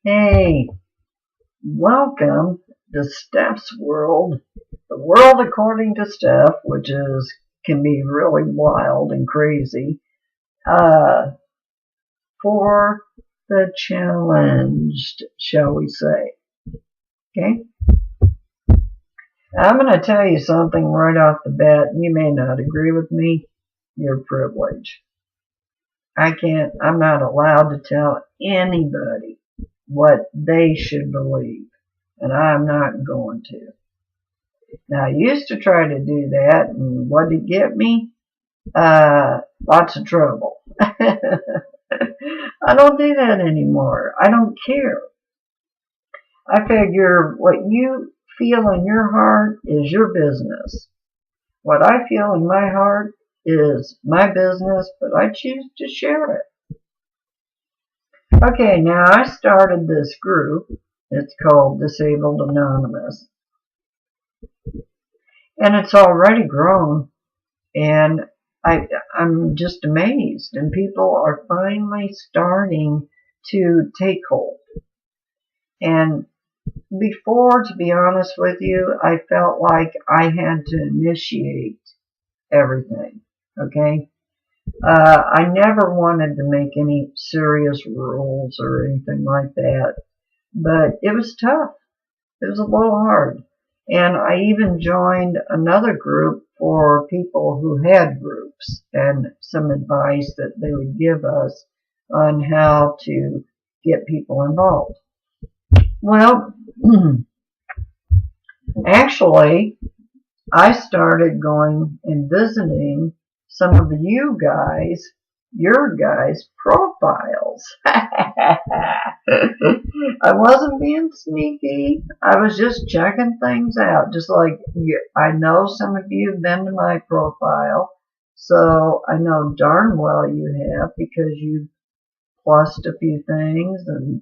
Hey, welcome to Steph's world, the world according to Steph, which can be really wild and crazy. Uh, for the challenged, shall we say? Okay, I'm going to tell you something right off the bat. You may not agree with me. Your privilege. I'm not allowed to tell anybody what they should believe, and I'm not going to. Now, I used to try to do that, and what did it get me? Lots of trouble. I don't do that anymore. I don't care. I figure what you feel in your heart is your business. What I feel in my heart is my business, but I choose to share it. Okay, now I started this group. It's called Disabled Anonymous. And it's already grown. And I'm just amazed. And people are finally starting to take hold. And before, to be honest with you, I felt like I had to initiate everything. Okay? I never wanted to make any serious rules or anything like that. But it was tough. It was a little hard. And I even joined another group for people who had groups and some advice that they would give us on how to get people involved. Well, actually, I started going and visiting some of your guys' profiles. I wasn't being sneaky. I was just checking things out. Just like I know some of you have been to my profile, so I know darn well you have because you plussed a few things and,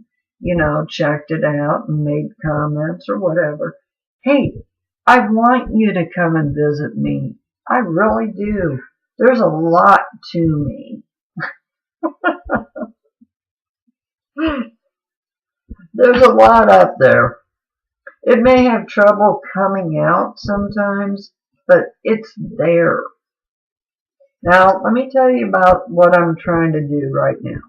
checked it out and made comments or whatever. Hey, I want you to come and visit me. I really do. There's a lot to me. There's a lot up there. It may have trouble coming out sometimes, but it's there. Now, let me tell you about what I'm trying to do right now.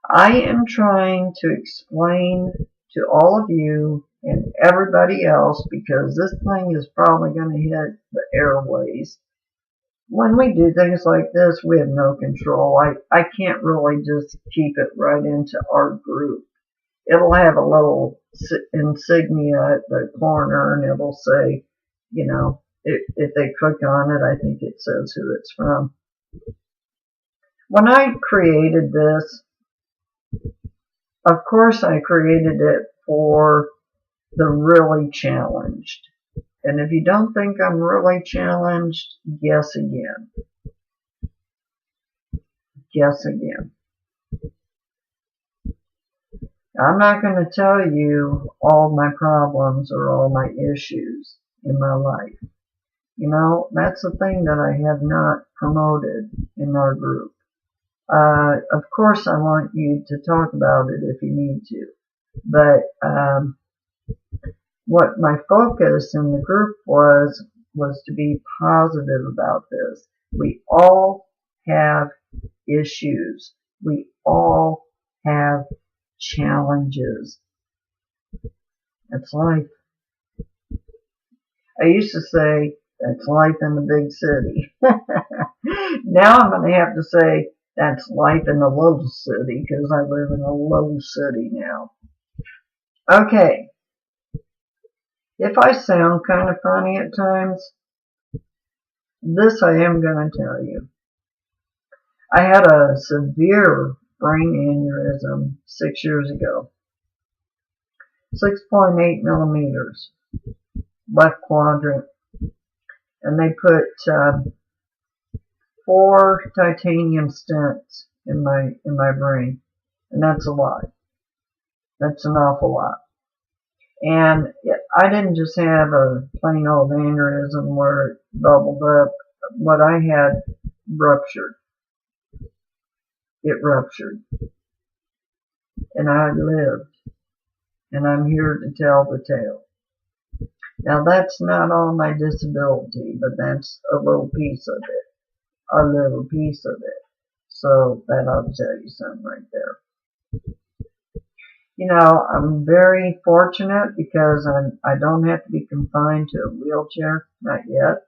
I am trying to explain to all of you and everybody else, because this thing is probably going to hit the airways. When we do things like this, we have no control. I can't really just keep it right into our group. It'll have a little insignia at the corner, and it'll say, if they click on it, I think it says who it's from. When I created this, of course I created it for the really challenged. And if you don't think I'm really challenged, guess again. Guess again. I'm not going to tell you all my problems or all my issues in my life. That's the thing that I have not promoted in our group. Of course, I want you to talk about it if you need to. But what my focus in the group was to be positive about this. We all have issues. We all have challenges. That's life. I used to say, that's life in the big city. Now I'm going to have to say, that's life in a little city, because I live in a little city now. Okay. If I sound kind of funny at times, this I am going to tell you. I had a severe brain aneurysm 6 years ago. 6.8 millimeters, left quadrant. And they put 4 titanium stents in my brain. And that's a lot. That's an awful lot. And I didn't just have a plain old aneurysm where it bubbled up. What I had ruptured. It ruptured. and I lived, and I'm here to tell the tale. Now that's not all my disability, but that's a little piece of it. A little piece of it. So that ought to tell you something right there. You know, I'm very fortunate because I don't have to be confined to a wheelchair. Not yet.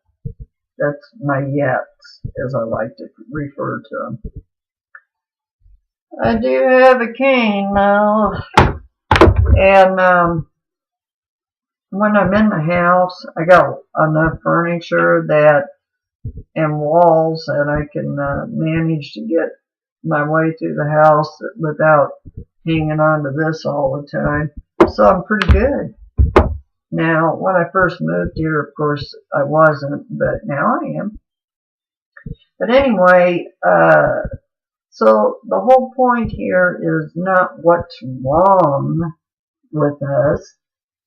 That's my yets, as I like to refer to them. I do have a cane now, and when I'm in the house, I got enough furniture that and walls that I can manage to get my way through the house without hanging on to this all the time. So I'm pretty good. Now, when I first moved here, of course, I wasn't, but now I am. But anyway, so the whole point here is not what's wrong with us.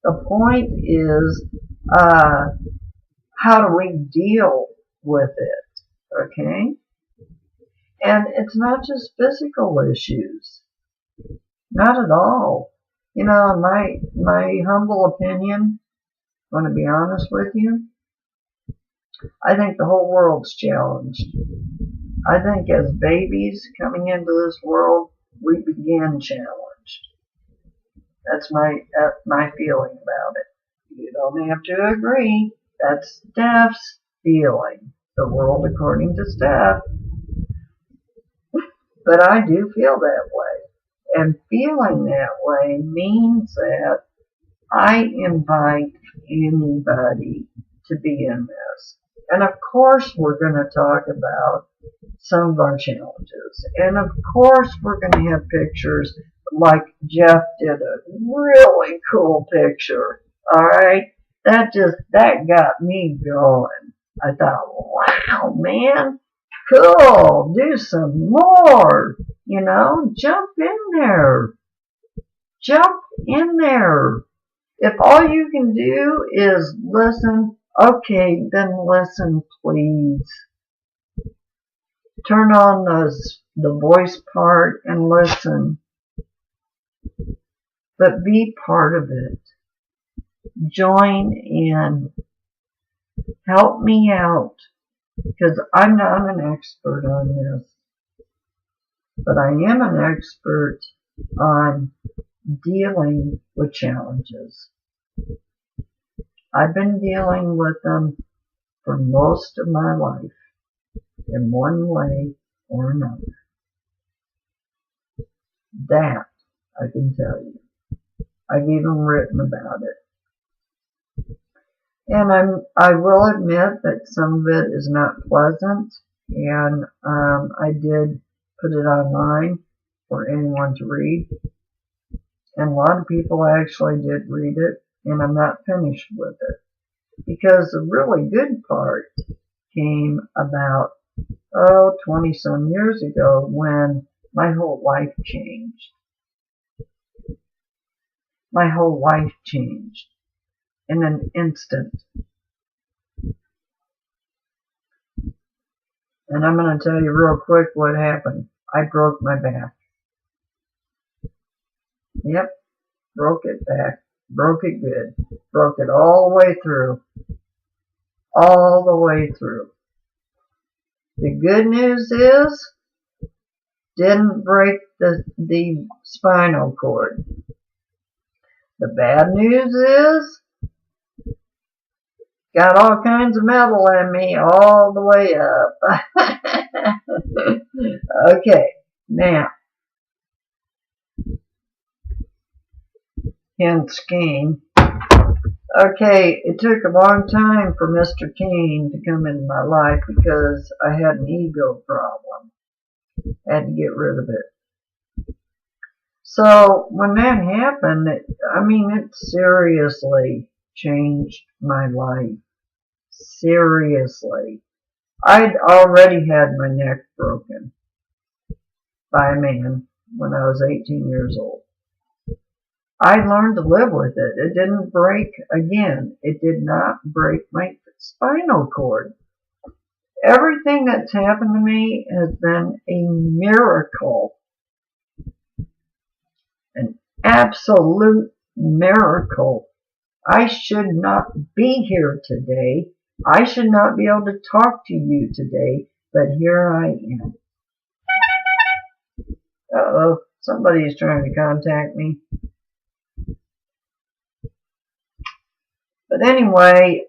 The point is, how do we deal with it, okay? And it's not just physical issues. Not at all. You know, my humble opinion, I want to be honest with you, I think the whole world's challenged. I think as babies coming into this world, we begin challenged. That's my feeling about it. You don't have to agree. That's Steph's feeling. The world according to Steph. But I do feel that way. And feeling that way means that I invite anybody to be in this. And of course we're going to talk about some of our challenges. And of course we're going to have pictures like Jeff did a really cool picture. Alright? That got me going. I thought, wow, man, cool, do some more. You know, jump in there. Jump in there. If all you can do is listen, okay, then listen, please. Turn on the voice part and listen. But be part of it. Join in. Help me out. Because I'm not an expert on this. But I am an expert on dealing with challenges. I've been dealing with them for most of my life in one way or another. That I can tell you. I've even written about it. And I will admit that some of it is not pleasant, and I did put it online for anyone to read. And a lot of people actually did read it, and I'm not finished with it. Because the really good part came about, 20-some years ago when my whole life changed. My whole life changed in an instant. And I'm going to tell you real quick what happened. I broke my back. Yep, broke it back. Broke it good. Broke it all the way through. All the way through. The good news is, didn't break the spinal cord. The bad news is, got all kinds of metal in me all the way up. Okay, now, hence Cain. Okay, it took a long time for Mr. Cain to come into my life because I had an ego problem. I had to get rid of it. So when that happened, it seriously changed my life. Seriously. I'd already had my neck broken by a man when I was 18 years old. I learned to live with it. It didn't break again. It did not break my spinal cord. Everything that's happened to me has been a miracle. absolute miracle. I should not be here today. I should not be able to talk to you today, but here I am. Uh-oh, somebody's trying to contact me. But anyway,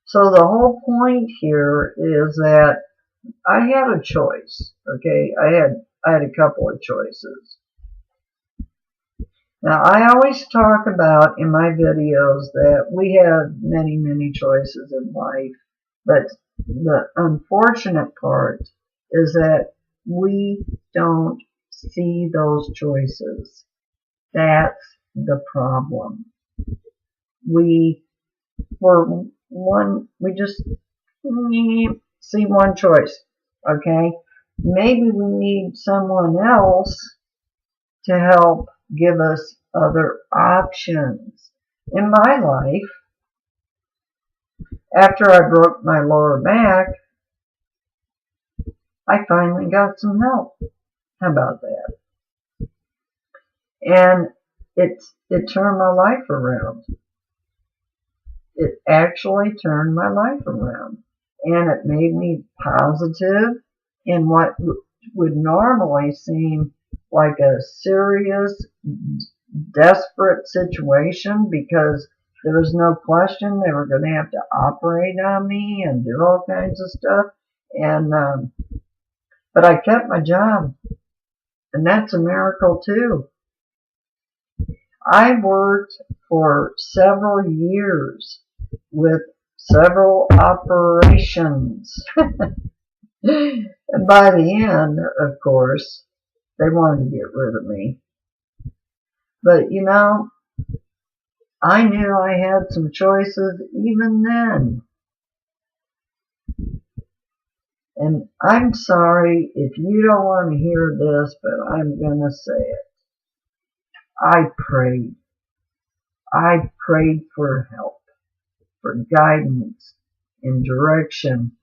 so the whole point here is that I had a choice. Okay, I had a couple of choices. Now, I always talk about in my videos that we have many, many choices in life, but the unfortunate part is that we don't see those choices. That's the problem. We just see one choice, okay? Maybe we need someone else to help give us other options. In my life, after I broke my lower back, I finally got some help. How about that? And it turned my life around. It actually turned my life around. And it made me positive in what would normally seem like a serious, desperate situation, because there was no question they were going to have to operate on me and do all kinds of stuff. And but I kept my job, and that's a miracle too. I worked for several years with several operations. And by the end, of course, they wanted to get rid of me. But you know, I knew I had some choices even then. And I'm sorry if you don't want to hear this, but I'm going to say it. I prayed. I prayed for help, for guidance and direction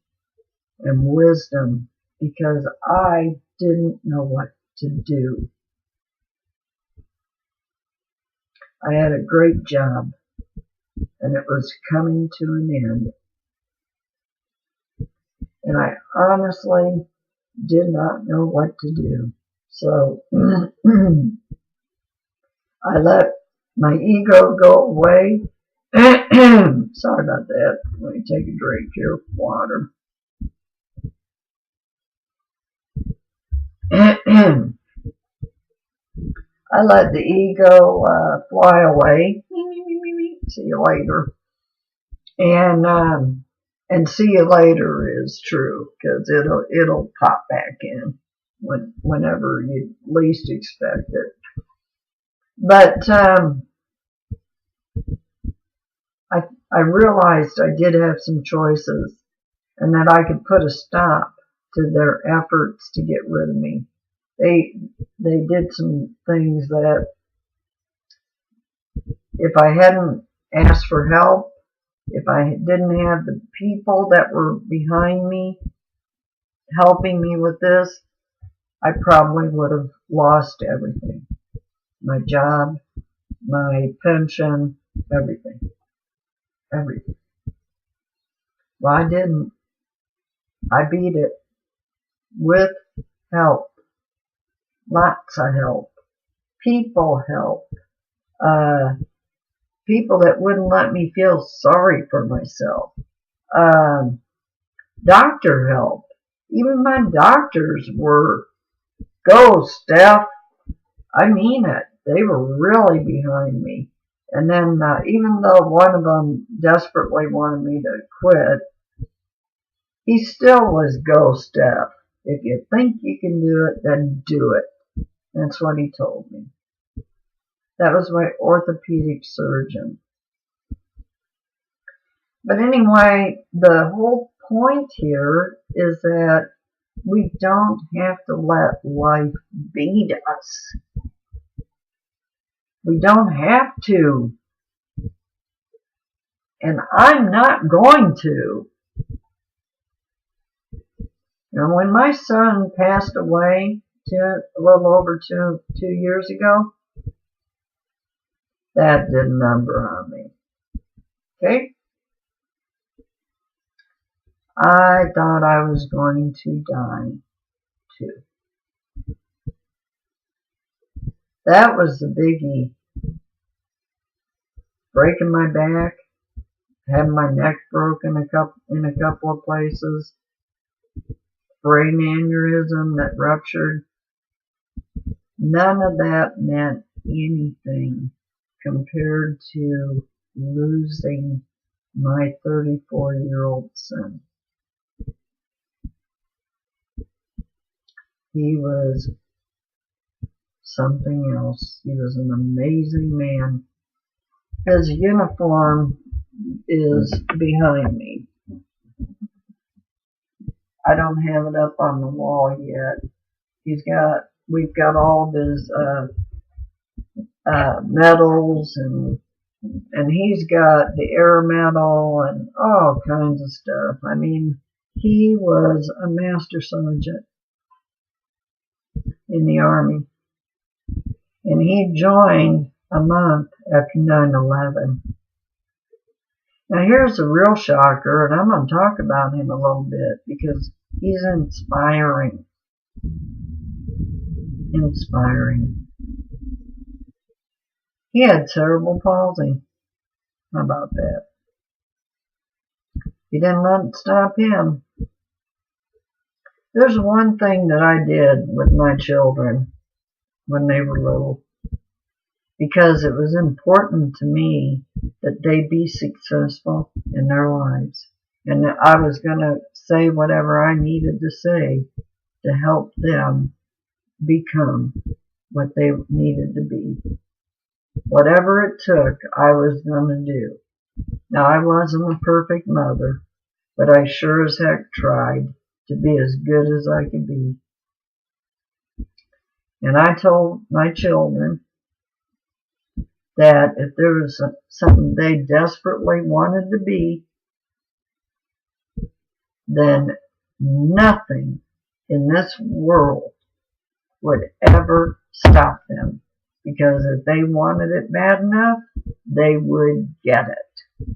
and wisdom, because I didn't know what to do. I had a great job, and it was coming to an end. And I honestly did not know what to do. So I let my ego go away. Sorry about that. Let me take a drink here of water. I let the ego fly away. See you later. And see you later is true, because it'll pop back in whenever you least expect it. But I realized I did have some choices, and that I could put a stop to their efforts to get rid of me. They did some things that, if I hadn't asked for help, if I didn't have the people that were behind me helping me with this, I probably would have lost everything. My job, my pension, everything. Everything. Well, I didn't. I beat it with help. Lots of help. People help. People that wouldn't let me feel sorry for myself. Doctor help. Even my doctors were, "Go, Steph." I mean it. They were really behind me. And then even though one of them desperately wanted me to quit, he still was, "Go, Steph. If you think you can do it, then do it." That's what he told me. That was my orthopedic surgeon. But anyway, the whole point here is that we don't have to let life beat us. We don't have to. And I'm not going to. Now, when my son passed away a little over two years ago. That did a number on me. Okay? I thought I was going to die too. That was the biggie. Breaking my back, having my neck broken in a couple of places, brain aneurysm that ruptured. None of that meant anything compared to losing my 34-year-old son. He was something else. He was an amazing man. His uniform is behind me. I don't have it up on the wall yet. We've got all of his medals, and he's got the air medal and all kinds of stuff. I mean, he was a master sergeant in the Army, and he joined a month after 9/11. Now here's a real shocker, and I'm going to talk about him a little bit because he's inspiring. He had cerebral palsy. How about that? He didn't let it stop him. There's one thing that I did with my children when they were little, because it was important to me that they be successful in their lives. And I was going to say whatever I needed to say to help them become what they needed to be. Whatever it took, I was going to do. Now, I wasn't a perfect mother, but I sure as heck tried to be as good as I could be. And I told my children that if there was something they desperately wanted to be, then nothing in this world would ever stop them. Because if they wanted it bad enough, they would get it.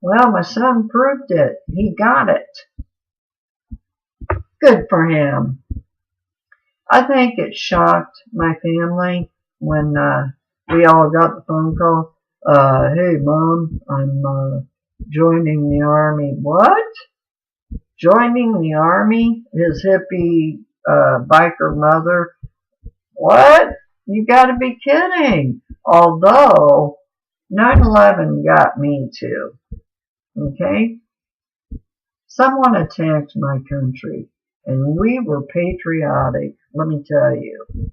Well, my son proved it. He got it. Good for him. I think it shocked my family when we all got the phone call. Hey, Mom, I'm joining the Army. What? Joining the Army? His hippie biker mother. What? You gotta be kidding. Although 9/11 got me too. Okay? Someone attacked my country, and we were patriotic, let me tell you.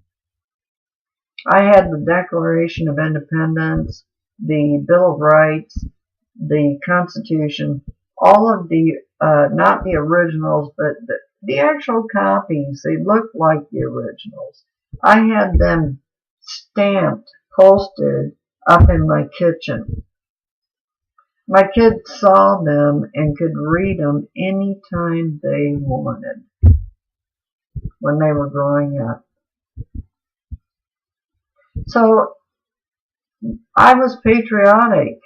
I had the Declaration of Independence, the Bill of Rights, the Constitution, all of the, not the originals, but the actual copies. They looked like the originals. I had them stamped, posted up in my kitchen. My kids saw them and could read them anytime they wanted when they were growing up. So I was patriotic.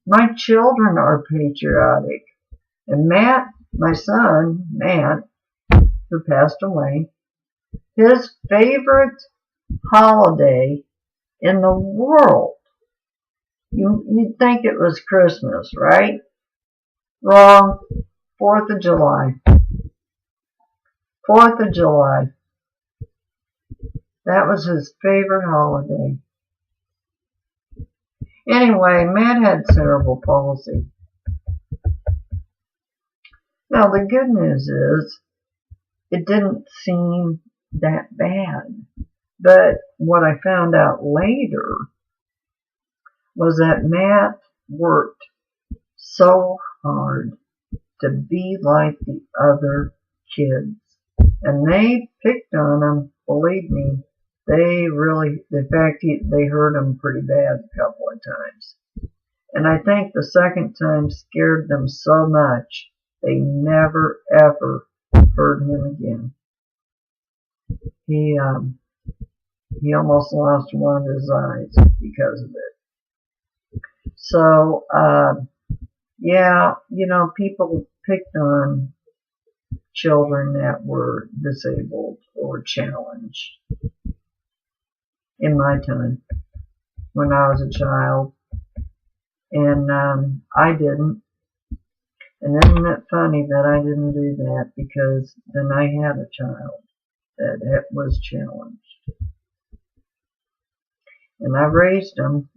My children are patriotic. And Matt, my son, Matt, who passed away, his favorite holiday in the world, you'd think it was Christmas, right? Wrong. 4th of July. 4th of July. That was his favorite holiday. Anyway, Matt had cerebral palsy. Now, the good news is, it didn't seem that bad. But what I found out later was that Matt worked so hard to be like the other kids. And they picked on him, believe me. They really, in fact, they hurt him pretty bad a couple of times. And I think the second time scared them so much, they never, ever hurt him again. He he almost lost one of his eyes because of it. So yeah, people picked on children that were disabled or challenged in my time when I was a child, and I didn't. And isn't it funny that I didn't do that, because then I had a child that was challenged, and I raised him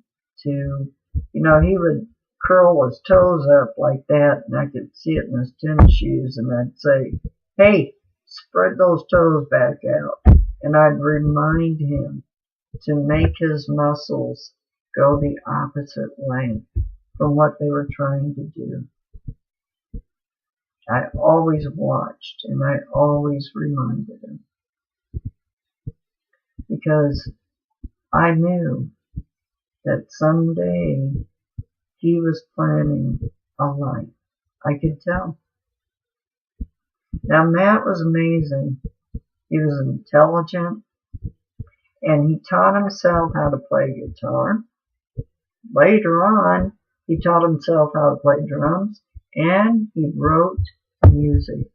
to, he would curl his toes up like that, and I could see it in his tennis shoes, and I'd say, "Hey, spread those toes back out," and I'd remind him to make his muscles go the opposite length from what they were trying to do. I always watched, and I always reminded him, because I knew that someday he was planning a life. I could tell. Now, Matt was amazing. He was intelligent, and he taught himself how to play guitar. Later on, he taught himself how to play drums, and he wrote music.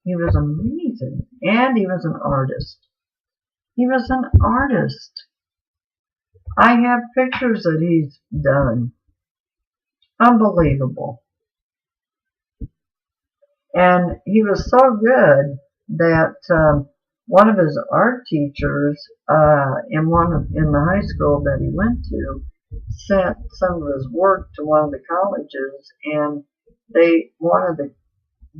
He was amazing, and he was an artist. He was an artist. I have pictures that he's done. Unbelievable. And he was so good that one of his art teachers in the high school that he went to sent some of his work to one of the colleges, and one of the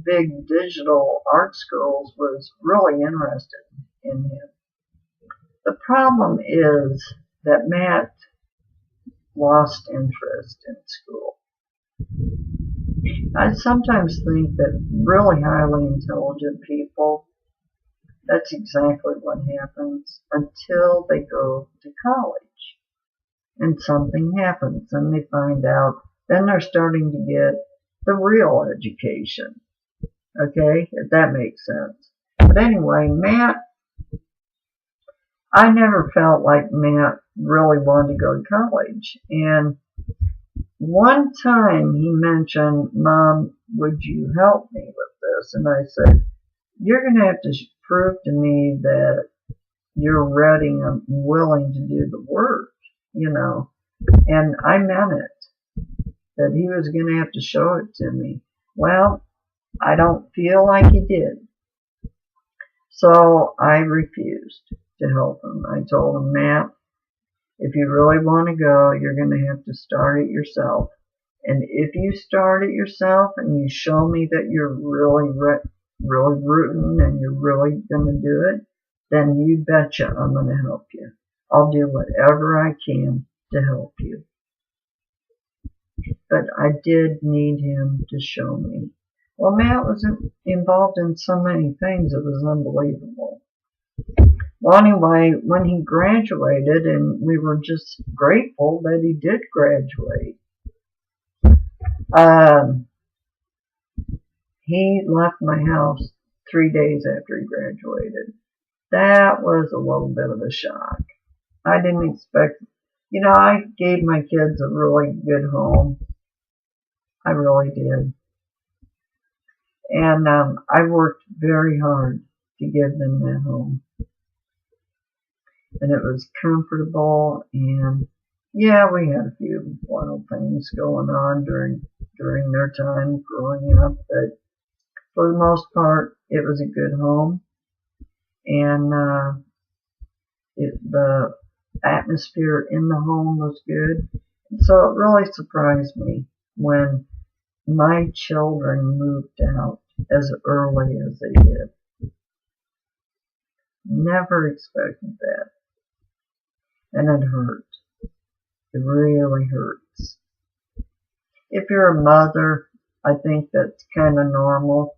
big digital art schools was really interested in him. The problem is that Matt lost interest in school. I sometimes think that really highly intelligent people, that's exactly what happens until they go to college. And something happens, and they find out, then they're starting to get the real education. Okay, if that makes sense. But anyway, I never felt like Matt really wanted to go to college. And one time he mentioned, "Mom, would you help me with this?" And I said, "You're going to have to prove to me that you're ready and willing to do the work, And I meant it, that he was going to have to show it to me. Well, I don't feel like he did. So I refused to help him. I told him, "Matt, if you really want to go, you're going to have to start it yourself. And if you start it yourself and you show me that you're really rooting and you're really going to do it, then you betcha I'm going to help you. I'll do whatever I can to help you." But I did need him to show me. Well, Matt was involved in so many things, it was unbelievable. Well, anyway, when he graduated, and we were just grateful that he did graduate, he left my house 3 days after he graduated. That was a little bit of a shock. I didn't expect, I gave my kids a really good home. I really did. And I worked very hard to give them that home. And it was comfortable, and yeah, we had a few wild things going on during their time growing up, but for the most part, it was a good home, and the atmosphere in the home was good. And so it really surprised me when my children moved out as early as they did. Never expected that. And it hurt. It really hurts. If you're a mother, I think that's kind of normal.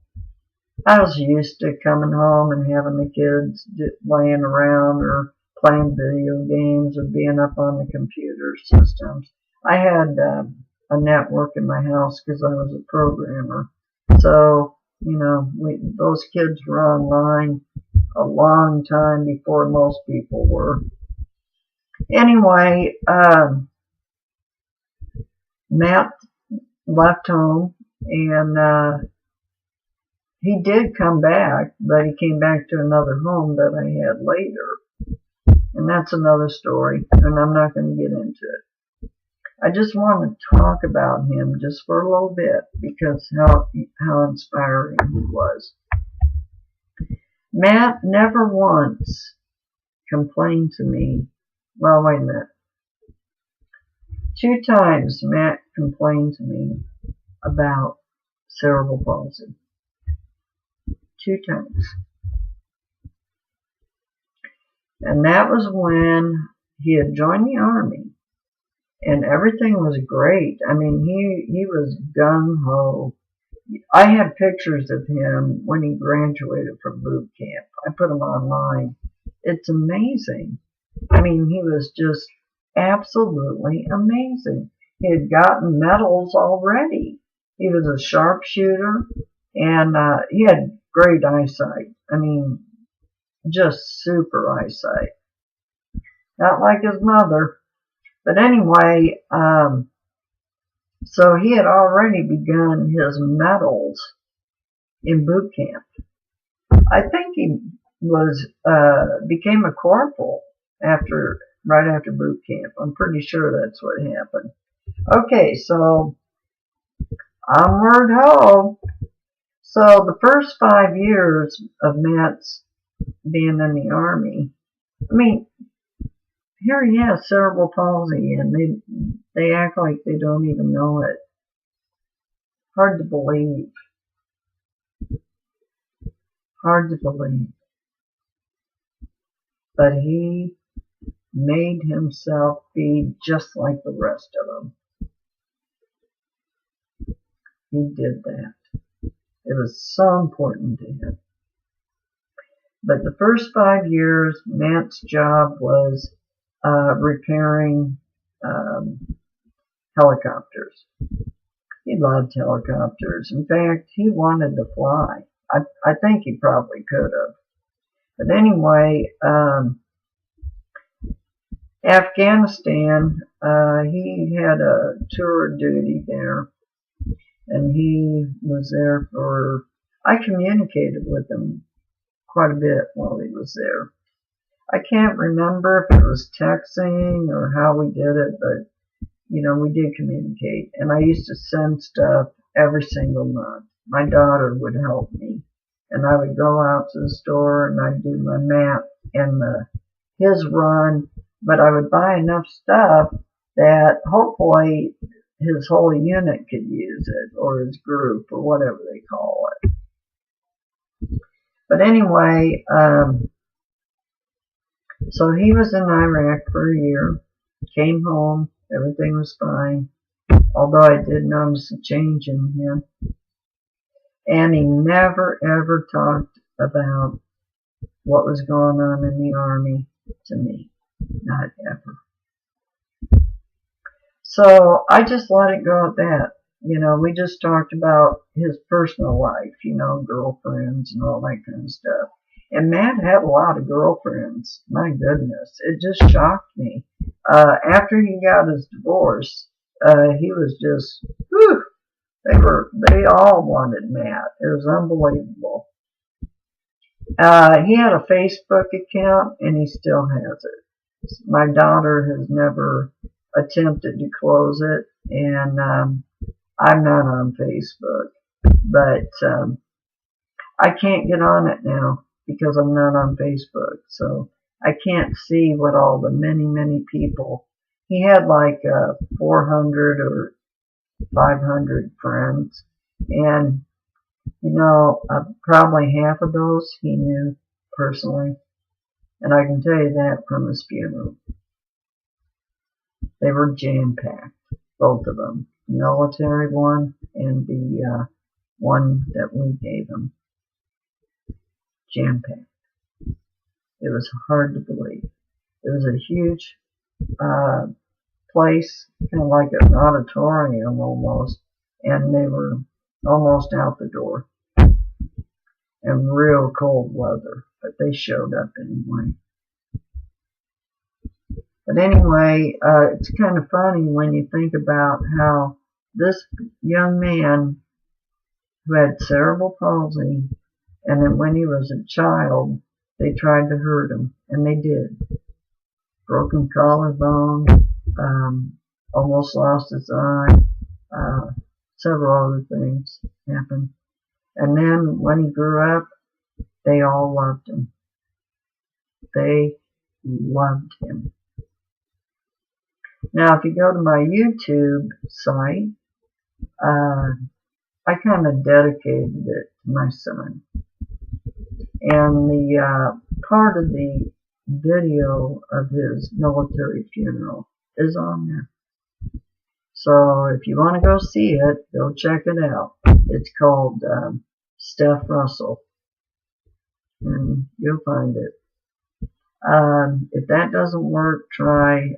I was used to coming home and having the kids laying around or playing video games or being up on the computer systems. I had a network in my house because I was a programmer. So, those kids were online a long time before most people were. Anyway, Matt left home, and he did come back, but he came back to another home that I had later. And that's another story, and I'm not going to get into it. I just want to talk about him just for a little bit because how inspiring he was. Matt never once complained to me. Well, wait a minute. 2 times Matt complained to me about cerebral palsy. 2 times. And that was when he had joined the Army. And everything was great. I mean, he was gung-ho. I had pictures of him when he graduated from boot camp. I put them online. It's amazing. I mean, he was just absolutely amazing. He had gotten medals already. He was a sharpshooter, and he had great eyesight. I mean, just super eyesight. Not like his mother. But anyway, so he had already begun his medals in boot camp. I think he became a corporal right after boot camp. I'm pretty sure that's what happened. Okay, so onward ho. So the first 5 years of Matt's being in the Army, I mean, here he has cerebral palsy, and they act like they don't even know it. Hard to believe. Hard to believe. But he made himself be just like the rest of them. He did that. It was so important to him. But the first 5 years, Matt's job was repairing helicopters. He loved helicopters. In fact, he wanted to fly. I think he probably could have. But anyway, Afghanistan, he had a tour duty there, and he was there I communicated with him quite a bit while he was there. I can't remember if it was texting or how we did it, but, we did communicate. And I used to send stuff every single month. My daughter would help me. And I would go out to the store and I'd do my map and his run, but I would buy enough stuff that hopefully his whole unit could use it, or his group, or whatever they call it. But anyway, so he was in Iraq for a year, came home, everything was fine, although I did notice a change in him. And he never ever talked about what was going on in the Army to me. Not ever. So I just let it go at that. We just talked about his personal life, girlfriends and all that kind of stuff. And Matt had a lot of girlfriends. My goodness, it just shocked me. After he got his divorce, he was just, whew, they all wanted Matt. It was unbelievable. He had a Facebook account, and he still has it. My daughter has never attempted to close it, and I'm not on Facebook, but I can't get on it now because I'm not on Facebook, so I can't see what all the many people. He had like 400 or 500 friends, and probably half of those he knew personally, and I can tell you that from his funeral. They were jam-packed, both of them, the military one and the one that we gave him. Jam-packed. It was hard to believe. It was a huge place, kind of like an auditorium almost, and they were almost out the door, and real cold weather. but they showed up anyway. But anyway, it's kind of funny when you think about how this young man who had cerebral palsy, and then when he was a child, they tried to hurt him, and they did. Broken collarbone, almost lost his eye, several other things happened. And then when he grew up, they all loved him. They loved him. Now, if you go to my YouTube site, I kind of dedicated it to my son. And the part of the video of his military funeral is on there. So if you want to go see it, go check it out. It's called Steph Russell, and you'll find it. If that doesn't work, try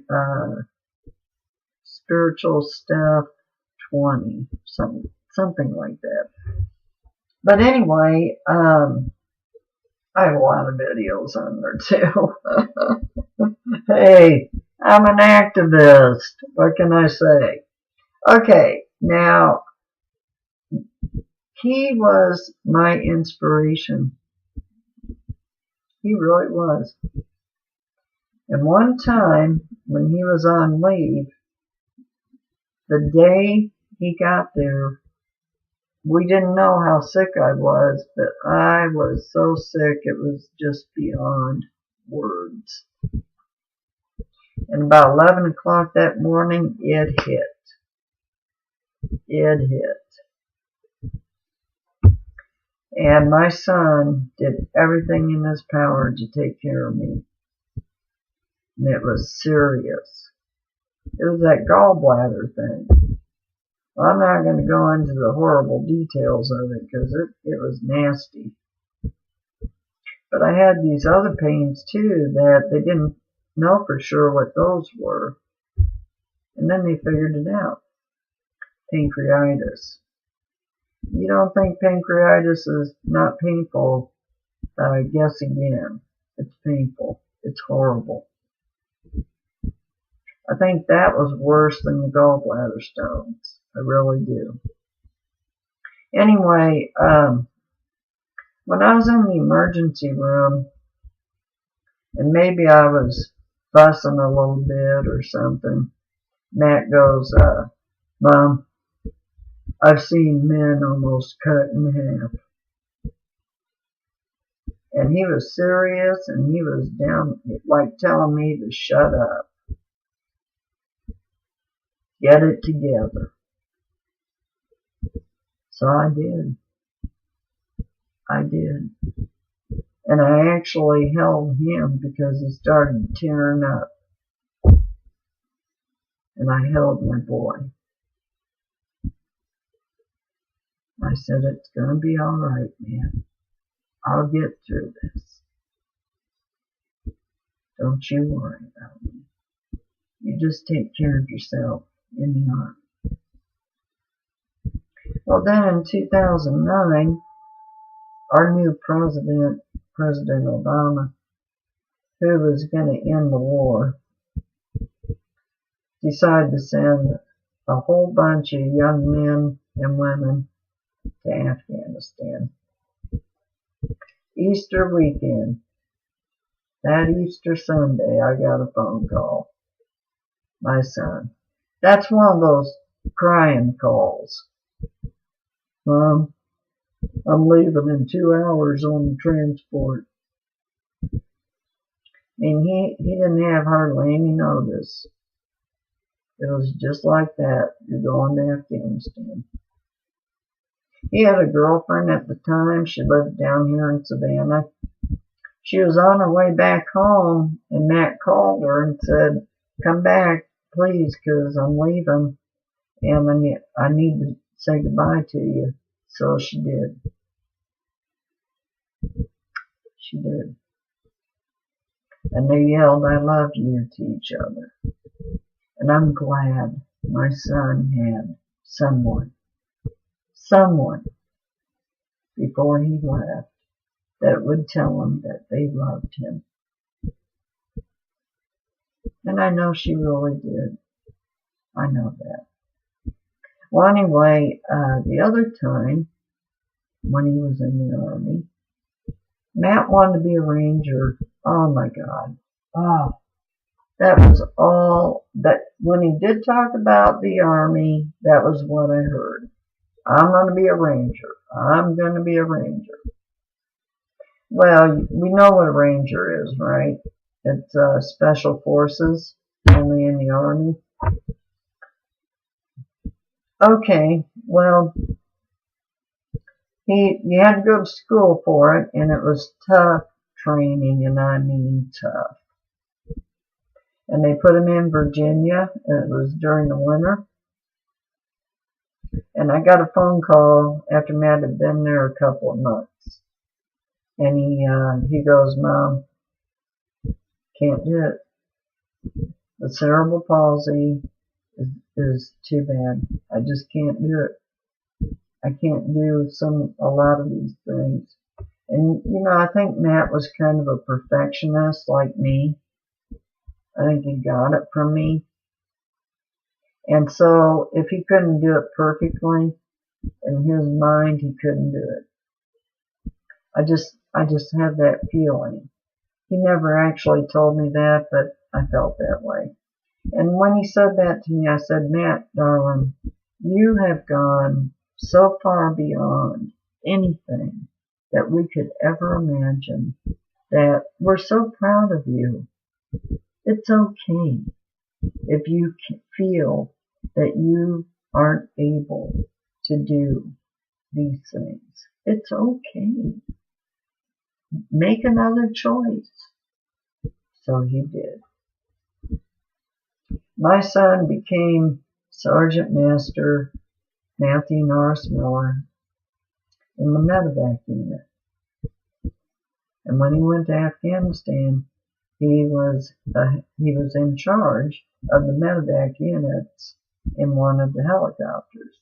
Spiritual Steph 20, something like that. But anyway, I have a lot of videos on there too. Hey, I'm an activist. What can I say? Okay, now, he was my inspiration. He really was. And one time, when he was on leave, the day he got there, we didn't know how sick I was, but I was so sick it was just beyond words. And about 11 o'clock that morning, it hit. It hit. And my son did everything in his power to take care of me. And it was serious. It was that gallbladder thing. Well, I'm not going to go into the horrible details of it because it was nasty. But I had these other pains too that they didn't know for sure what those were. And then they figured it out. Pancreatitis. You don't think pancreatitis is not painful? Guess again. It's painful. It's horrible. I think that was worse than the gallbladder stones. I really do. Anyway, when I was in the emergency room, and maybe I was fussing a little bit or something, Matt goes, Mom, I've seen men almost cut in half. And he was serious, and he was down, like telling me to shut up. Get it together. So I did. I did. And I actually held him because he started tearing up. And I held my boy. I said, it's going to be all right, man. I'll get through this. Don't you worry about me. You just take care of yourself in the army. Well, then in 2009, our new president, President Obama, who was going to end the war, decided to send a whole bunch of young men and women to Afghanistan. Easter weekend, that Easter Sunday, I got a phone call. My son. That's one of those crying calls. Mom, I'm leaving in 2 hours on the transport. And he didn't have hardly any notice. It was just like that. You're going to Afghanistan. He had a girlfriend at the time. She lived down here in Savannah. She was on her way back home, and Matt called her and said, come back, please, because I'm leaving, and I need to say goodbye to you. So she did. She did. And they yelled, I love you to each other. And I'm glad my son had someone, before he left, that would tell him that they loved him. And I know she really did. I know that. Well, anyway, the other time, when he was in the Army, Matt wanted to be a ranger. Oh my God. Oh, that was all that, when he did talk about the Army, that was what I heard. I'm going to be a ranger. I'm going to be a ranger. Well, we know what a ranger is, right? It's special forces, only in the Army. Okay, well, you had to go to school for it, and it was tough training, and I mean tough. And they put him in Virginia, and it was during the winter. And I got a phone call after Matt had been there a couple of months. And he goes, Mom, can't do it. The cerebral palsy is too bad. I just can't do it. I can't do a lot of these things. And, I think Matt was kind of a perfectionist like me. I think he got it from me. And so if he couldn't do it perfectly, in his mind, he couldn't do it. I just had that feeling. He never actually told me that, but I felt that way. And when he said that to me, I said, Matt, darling, you have gone so far beyond anything that we could ever imagine that we're so proud of you. It's okay if you feel that you aren't able to do these things. It's okay. Make another choice. So he did. My son became Sergeant Master Matthew Norris Miller in the medevac unit. And when he went to Afghanistan, he was in charge of the medevac units in one of the helicopters.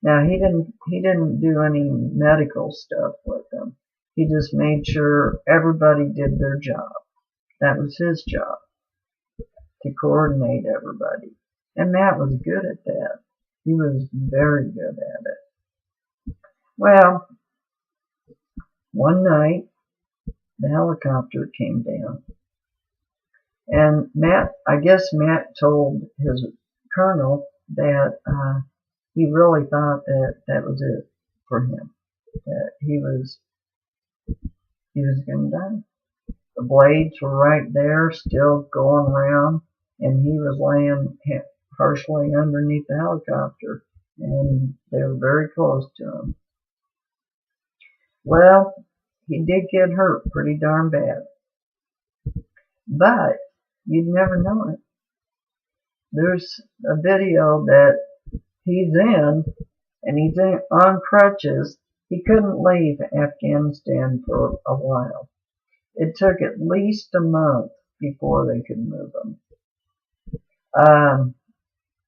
Now he didn't do any medical stuff with them. He just made sure everybody did their job. That was his job, to coordinate everybody. And Matt was good at that. He was very good at it. Well, one night, the helicopter came down. And I guess Matt told his colonel that he really thought that was it for him. That he was going to die. The blades were right there, still going around, and he was laying partially underneath the helicopter, and they were very close to him. Well, he did get hurt pretty darn bad, but you'd never know it. There's a video that he's in, and he's on crutches. He couldn't leave Afghanistan for a while. It took at least a month before they could move him.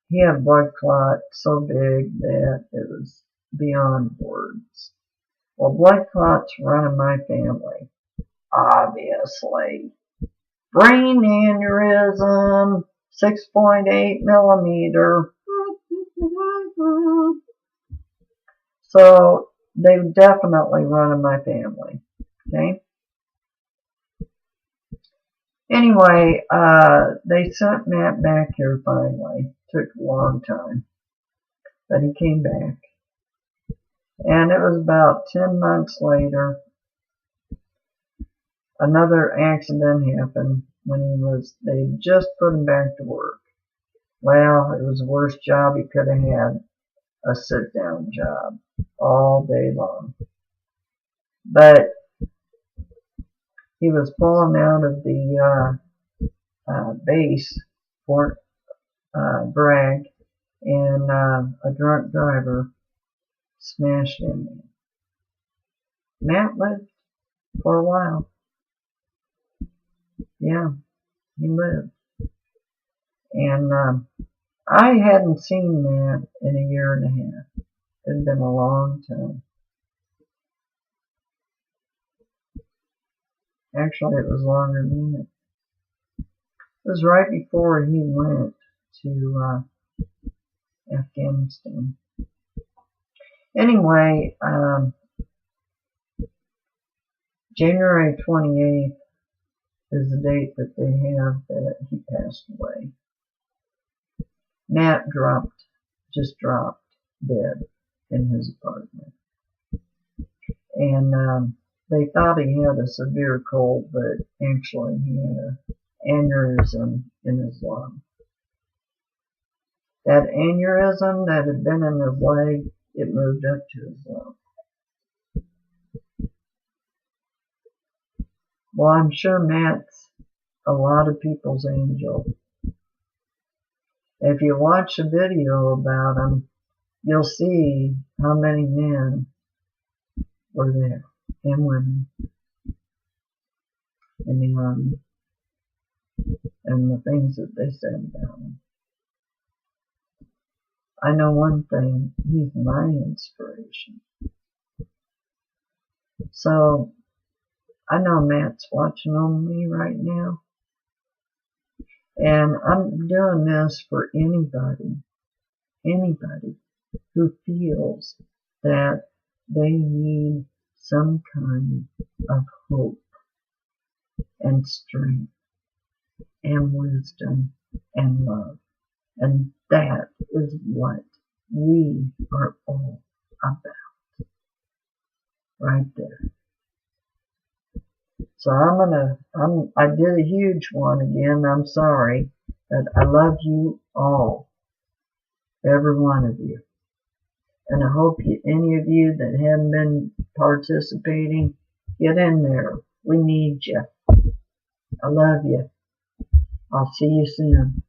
He had a blood clot so big that it was beyond words. Well, blood clots run in my family, obviously. Brain aneurysm, 6.8 millimeter. So they definitely run in my family. Okay. Anyway, they sent Matt back here finally. Took a long time, but he came back. And it was about 10 months later, another accident happened when they just put him back to work. Well, it was the worst job he could have had, a sit-down job all day long. But he was pulling out of the base, Fort Bragg, and a drunk driver smashed into him. Matt lived for a while. Yeah, he lived. And I hadn't seen Matt in a year and a half. It had been a long time. Actually, it was longer than that. It was right before he went to Afghanistan. Anyway, January 28th is the date that they have that he passed away. Matt just dropped dead in his apartment. And they thought he had a severe cold, but actually he had an aneurysm in his lung. That aneurysm that had been in his leg, it moved up to his lung. Well, I'm sure Matt's a lot of people's angel. If you watch a video about him, you'll see how many men were there and women in the army and the things that they said about him. I know one thing, he's my inspiration. So, I know Matt's watching on me right now. And I'm doing this for anybody who feels that they need some kind of hope and strength and wisdom and love. And that is what we are all about. Right there. So I did a huge one again. I'm sorry. But I love you all. Every one of you. And I hope any of you that haven't been participating, get in there. We need you. I love you. I'll see you soon.